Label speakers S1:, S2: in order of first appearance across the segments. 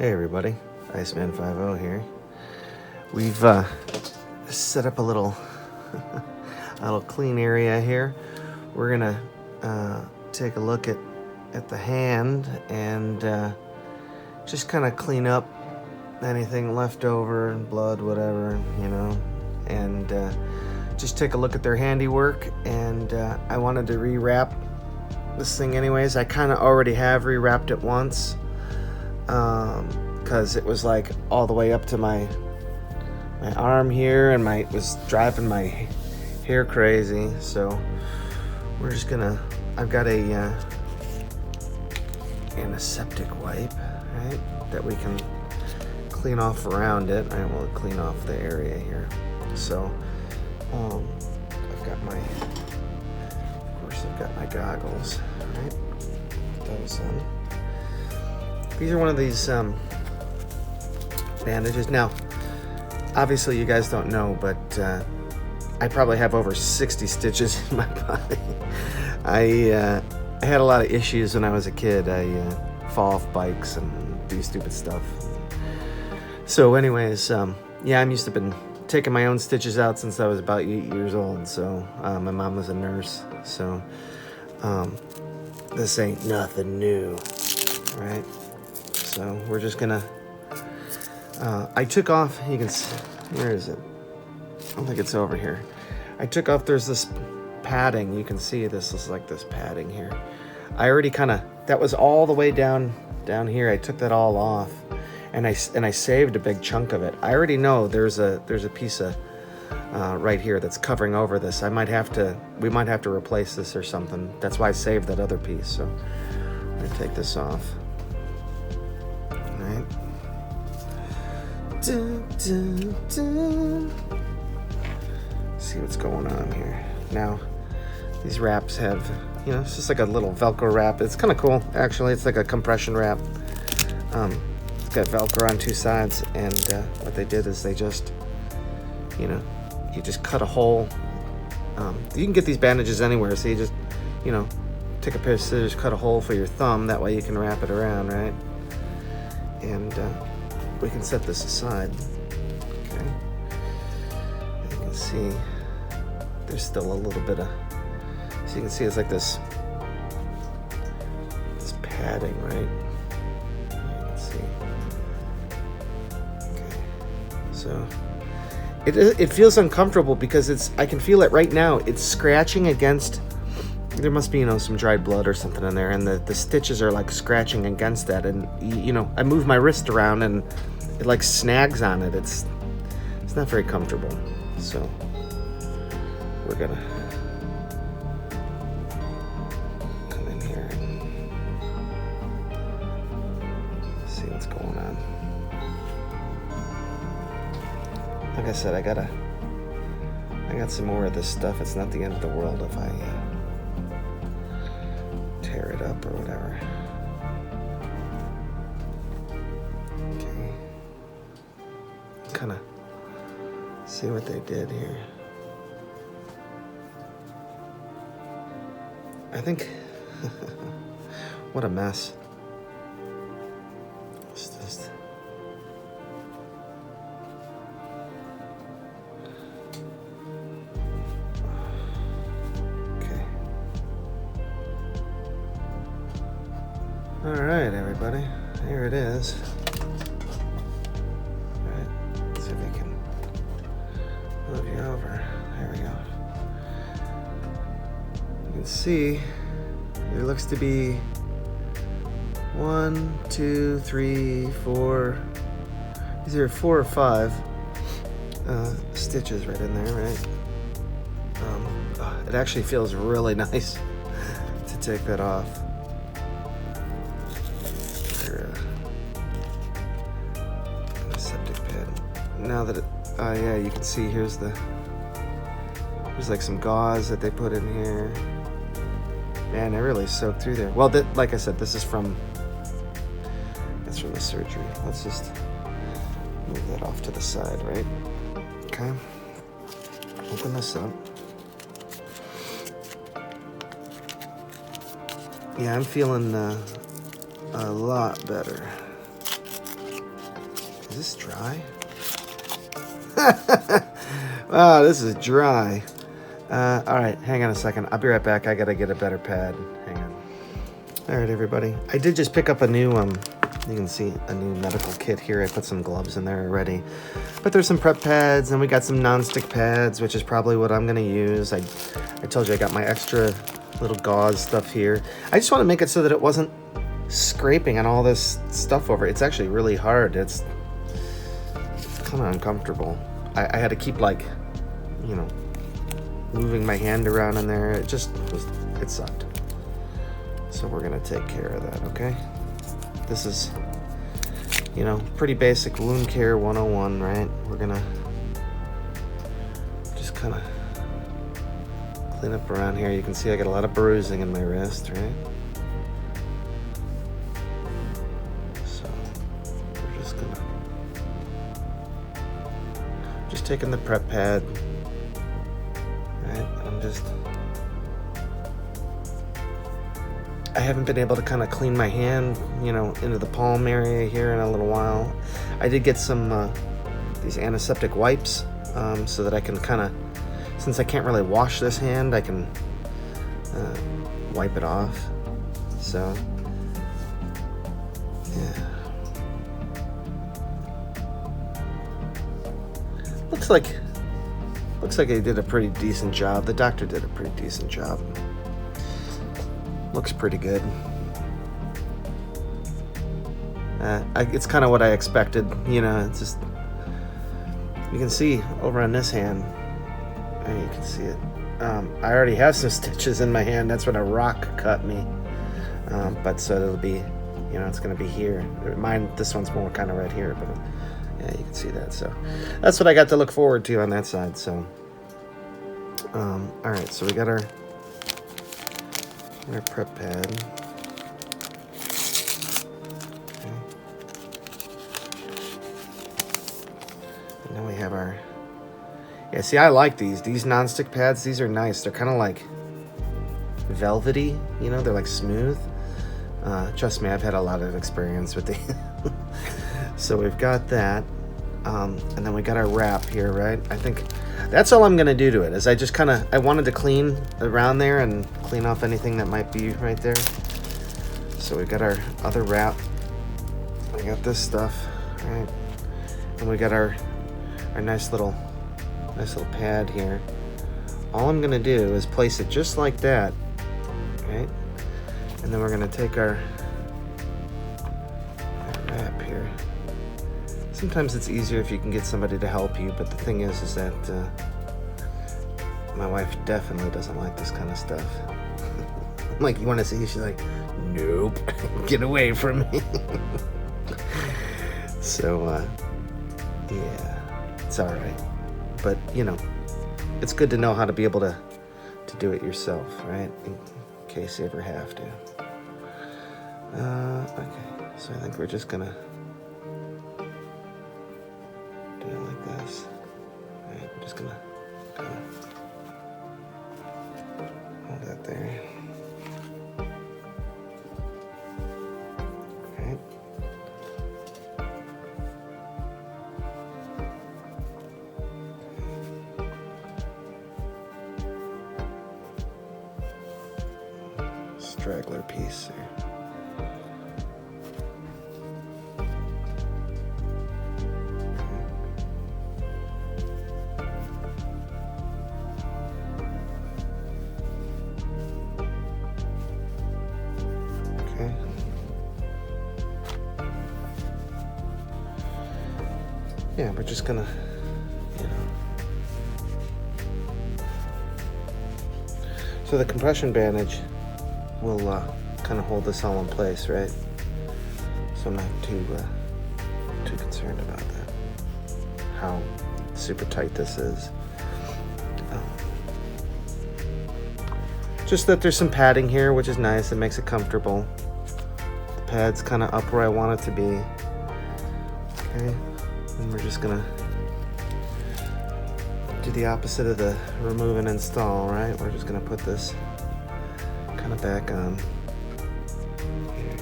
S1: Hey everybody, Iceman50 here. We've set up a little clean area here. We're gonna take a look at the hand and just kind of clean up anything left over, blood, whatever, you know, and just take a look at their handiwork. And I wanted to rewrap this thing anyways. I kind of already have rewrapped it once. Because it was like all the way up to my arm here, and it was driving my hair crazy. So we're just gonna, I've got a antiseptic wipe, right, that we can clean off around it. I will clean off the area here. So I've got my, of course I've got my goggles, right, put those on. These are one of these bandages. Now, obviously you guys don't know, but I probably have over 60 stitches in my body. I had a lot of issues when I was a kid. I fall off bikes and do stupid stuff. So anyways, yeah, I'm used to been taking my own stitches out since I was about 8 years old. So my mom was a nurse. So this ain't nothing new, right? So we're just gonna, I took off, you can see, where is it? I don't think it's over here. I took off, there's this padding, you can see this is like this padding here. I already kind of, that was all the way down here. I took that all off, and I saved a big chunk of it. I already know there's a piece of, right here that's covering over this. We might have to replace this or something. That's why I saved that other piece. So I'm gonna take this off. Right. See what's going on here. Now, these wraps have, you know, it's just like a little Velcro wrap. It's kind of cool, actually. It's like a compression wrap. It's got Velcro on two sides, and what they did is they just, you know, you just cut a hole. You can get these bandages anywhere, so you just, you know, take a pair of scissors, cut a hole for your thumb. That way you can wrap it around, right? And we can set this aside. Okay. You can see there's still a little bit of, so you can see it's like this padding, right? You can see. Okay. So it feels uncomfortable because I can feel it right now. It's scratching against. There must be, you know, some dried blood or something in there, and the stitches are like scratching against that, and you know, I move my wrist around and it like snags on it. It's not very comfortable. So we're gonna come in here and see what's going on. Like I said, I got some more of this stuff. It's not the end of the world if I tear it up or whatever. Okay. Kind of see what they did here. I think, what a mess. It's just, all right, everybody, here it is. All right, let's see if we can move you over. There we go. You can see there looks to be 1, 2, 3, 4. These are 4 or 5 stitches right in there, right? It actually feels really nice to take that off. Now that yeah, you can see there's like some gauze that they put in here. Man, it really soaked through there. Well, like I said, that's from the surgery. Let's just move that off to the side, right? Okay. Open this up. Yeah, I'm feeling a lot better. Is this dry? Wow, this is dry. All right, hang on a second. I'll be right back. I gotta get a better pad. Hang on. All right, everybody. I did just pick up a new, you can see a new medical kit here. I put some gloves in there already. But there's some prep pads, and we got some non-stick pads, which is probably what I'm gonna use. I told you I got my extra little gauze stuff here. I just want to make it so that it wasn't scraping on all this stuff over. It's actually really hard. It's kind of uncomfortable. I had to keep, like, you know, moving my hand around in there. It sucked. So we're gonna take care of that, okay? This is, you know, pretty basic wound care 101, right? We're gonna just kind of clean up around here. You can see I got a lot of bruising in my wrist, right? So we're just taking the prep pad, right? I haven't been able to kind of clean my hand, you know, into the palm area here in a little while. I did get some these antiseptic wipes so that I can kind of, since I can't really wash this hand, I can wipe it off. So, yeah. Looks like they did a pretty decent job. The doctor did a pretty decent job. Looks pretty good. It's kind of what I expected, you know. It's just, you can see over on this hand, you can see it. I already have some stitches in my hand. That's when a rock cut me. But so it'll be, you know, it's going to be here. This one's more kind of right here, but yeah, you can see that. So that's what I got to look forward to on that side. So, all right, so we got our prep pad. Okay. And then we have our, yeah, see, I like these non-stick pads. These are nice. They're kind of like velvety, you know, they're like smooth. Trust me, I've had a lot of experience with these. So we've got that. And then we got our wrap here, right? I think that's all I'm gonna do to it, is I just I wanted to clean around there and clean off anything that might be right there. So we got our other wrap. We got this stuff, right? And we got our nice little pad here. All I'm gonna do is place it just like that, right? And then we're gonna take our wrap here. Sometimes it's easier if you can get somebody to help you, but the thing is that my wife definitely doesn't like this kind of stuff. I'm like, you want to see? She's like, nope, get away from me. So, yeah, it's all right. But, you know, it's good to know how to be able to do it yourself, right? In case you ever have to. Okay, so I think we're just gonna do it like this. All right, I'm just gonna hold that there. Okay. Straggler piece there. Yeah, we're just gonna, you know. So the compression bandage will kind of hold this all in place, right? So I'm not too concerned about that. How super tight this is. Just that there's some padding here, which is nice. It makes it comfortable. The pad's kind of up where I want it to be. Okay. And we're just gonna do the opposite of the remove and install, right? We're just gonna put this kind of back on here.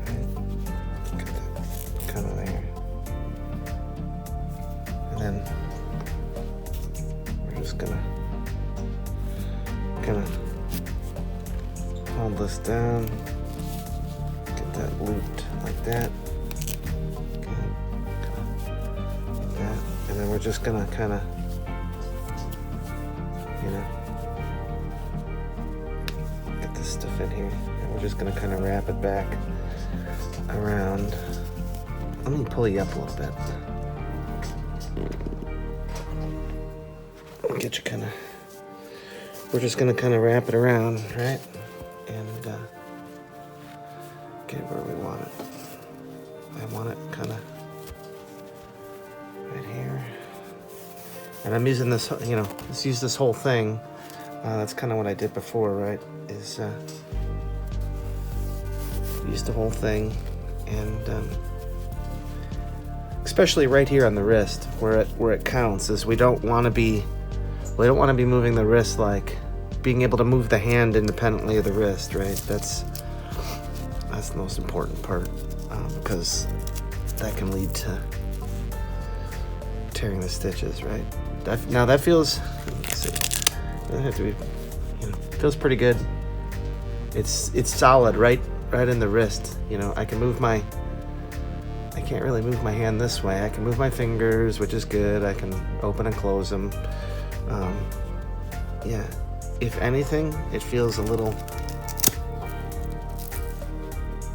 S1: Right. Kind of there. this down. Get that looped like that. Okay. Like that. And then we're just gonna kind of, you know, get this stuff in here. And we're just gonna kind of wrap it back around. Let me pull you up a little bit. Get you kind of. We're just gonna kind of wrap it around, right? And get it where we want it. I want it kind of right here. And I'm using this, you know, let's use this whole thing. That's kind of what I did before, right? Is use the whole thing, and especially right here on the wrist, where it counts, is we don't want to be moving the wrist, like being able to move the hand independently of the wrist, right? That's the most important part, because that can lead to tearing the stitches, right? Now that feels, let's see, doesn't have to be, you know, feels pretty good. It's solid, right in the wrist. You know, I can't really move my hand this way. I can move my fingers, which is good. I can open and close them. Yeah, if anything, it feels a little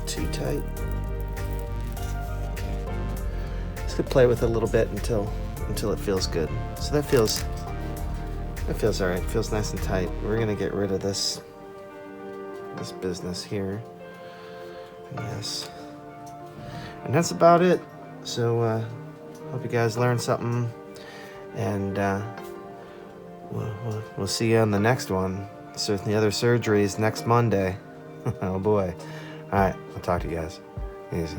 S1: too tight. Just gonna play with it a little bit until it feels good. So that feels all right. It feels nice and tight. We're gonna get rid of this business here. Yes, and that's about it. So hope you guys learned something, and we'll see you on the next one. So the other surgeries next Monday. Oh boy. All right, I'll talk to you guys. Easy.